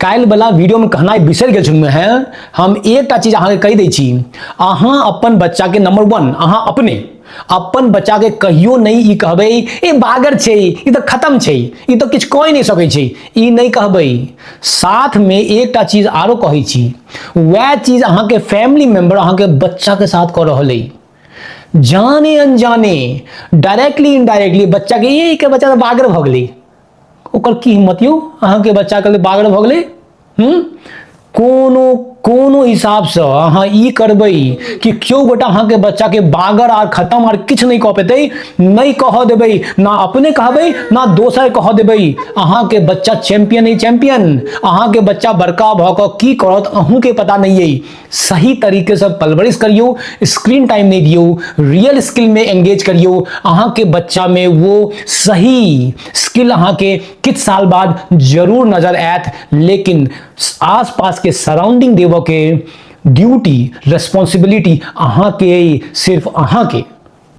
काल्हि वाला वीडियो में कहना बिसरि गेल छलहुँ हैं। हम एकटा चीज अहाँके कहि दै छी, अहाँ अपन बच्चा के नंबर 1 अहाँ अपने अपन बच्चा के कहियो नहीं ई कहबै ए बागर छै, ई तो खत्म छै, ई तो किछु कहि नहीं सकै छै, ई नहीं कहबै। साथ में एकटा चीज आरो कहै छी, वह चीज अहाँके फैमिली मेंबर अहाँके बच्चा के साथ कऽ रहल अइ, जाने अनजाने डायरेक्टली इनडायरेक्टली बच्चा के ये के बच्चा बागर भऽ गेलै, ओकर की हिम्मत यौ अहाँके बच्चा के बागर भऽ गेलै। कोनो कोनो हिसाब से अहाँ ई करबै कि क्यों गोटा अहाँके बच्चा के बागर आर खत्म आर किछु नहीं कह पेतै, नहीं कह देबै, ना अपने कहबै ना दोसर कह देबै, अहाँके बच्चा चैंपियन है चैंपियन, अहाँके बच्चा बड़का भऽ कऽ की करत अहूँ के पता नहीं है। सही तरीके से परवरिश करियो, स्क्रीन टाइम नहीं दियो, रियल स्किल में एंगेज करियो, अहाँके बच्चा में वो सही स्किल अहाँके किछु साल बाद जरूर नजर आयत। लेकिन आसपास के सराउंडिंग देव के ड्यूटी रिस्पॉन्सिबिलिटी अहाँ के, सिर्फ अहाँ के।